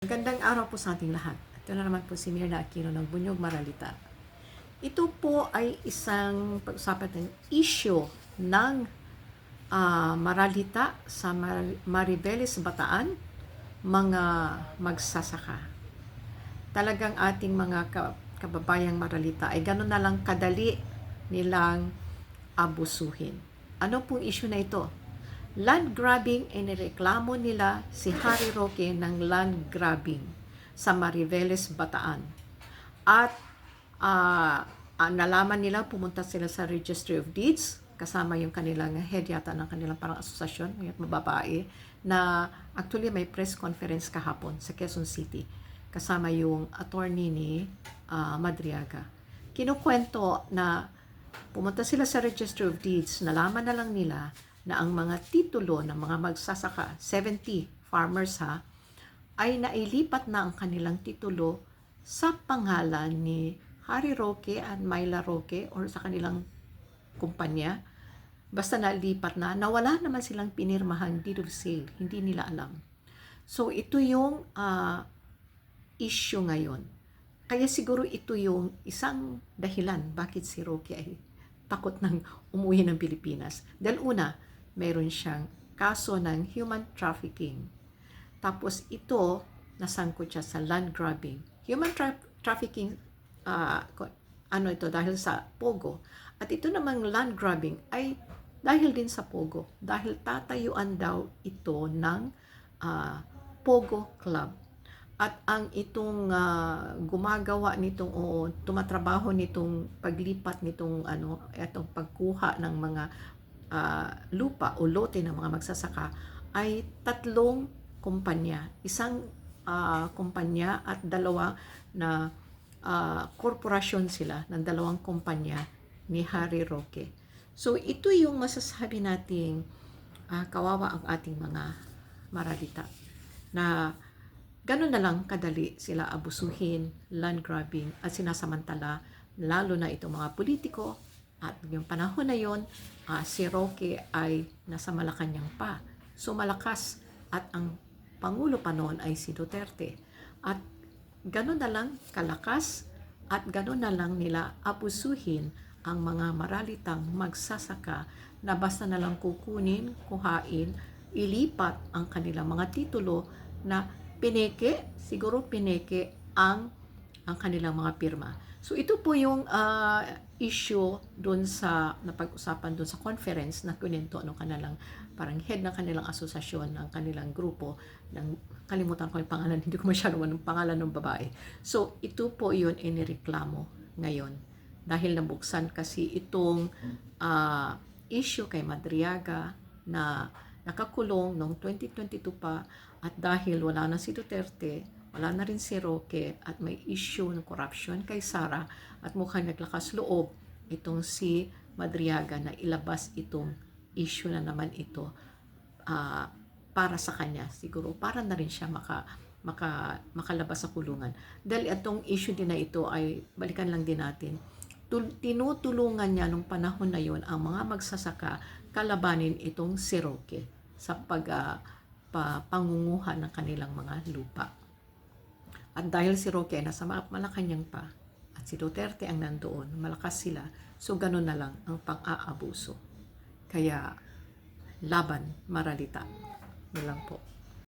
Magandang araw po sa ating lahat. Ito na naman po si Mirna Aquino ng Bunyog Maralita. Ito po ay isang pag-usapan ng issue ng maralita sa Mariveles Bataan, mga magsasaka. Talagang ating mga kababayang maralita ay gano'n na lang kadali nilang abusuhin. Ano pong issue na ito? Land grabbing, inireklamo nila si Harry Roque ng land grabbing sa Mariveles, Bataan. At nalaman nila, pumunta sila sa Registry of Deeds, kasama yung kanilang head yata ng kanilang parang asosasyon, may babae, na actually may press conference kahapon sa Quezon City, kasama yung attorney ni Madriaga. Kinukwento na pumunta sila sa Registry of Deeds, nalaman na lang nila na ang mga titulo ng mga magsasaka, 70 farmers ay nailipat na ang kanilang titulo sa pangalan ni Harry Roque at Myla Roque or sa kanilang kumpanya. Basta nailipat na, nawala naman silang pinirmahan deed of sale, hindi nila alam. So ito yung issue ngayon. Kaya siguro ito yung isang dahilan bakit si Roque ay takot ng umuwi ng Pilipinas. Dahil una, meron siyang kaso ng human trafficking. Tapos ito, nasangkot siya sa land grabbing. Human trafficking, ito dahil sa Pogo. At ito namang land grabbing ay dahil din sa Pogo. Dahil tatayuan daw ito ng Pogo Club. At ang itong gumagawa nitong o tumatrabaho nitong paglipat nitong itong pagkuha ng mga lupa o lote ng mga magsasaka ay 3 kumpanya. Isang kumpanya at 2 na korporasyon sila ng 2 kumpanya ni Harry Roque. So ito yung masasabi nating kawawa ang ating mga maralita na gano'n na lang kadali sila abusuhin, land grabbing at sinasamantala lalo na itong mga politiko. At yung panahon na yon, si Roque ay nasa Malacanang pa. So malakas at ang Pangulo pa noon ay si Duterte. At gano'n na lang kalakas at gano'n na lang nila abusuhin ang mga maralitang magsasaka na basta na lang kukunin, kuhain, ilipat ang kanilang mga titulo na siguro pineke ang kanilang mga pirma. So ito po yung issue doon sa napag-usapan doon sa conference na kunento ng kanilang parang head ng kanilang asosasyon, ng kanilang grupo, kalimutan ko yung pangalan, hindi ko masyado ng pangalan ng babae. So ito po yun inireklamo ngayon dahil nabuksan kasi itong issue kay Madriaga na nakakulong noong 2022 pa at dahil wala na si Duterte, wala na rin si Roque at may issue ng corruption kay Sara at mukhang naglakas loob itong si Madriaga na ilabas itong issue na naman ito para sa kanya. Siguro para na rin siya makalabas sa kulungan. Dahil itong issue din na ito ay balikan lang din natin. Tinutulungan niya nung panahon na yon ang mga magsasaka kalabanin itong si Roque sa pangunguha ng kanilang mga lupa. At dahil si Roque ay nasa Malacanang pa at si Duterte ang nandoon, malakas sila, so ganun na lang ang pang-aabuso. Kaya laban, maralita. Yun lang po.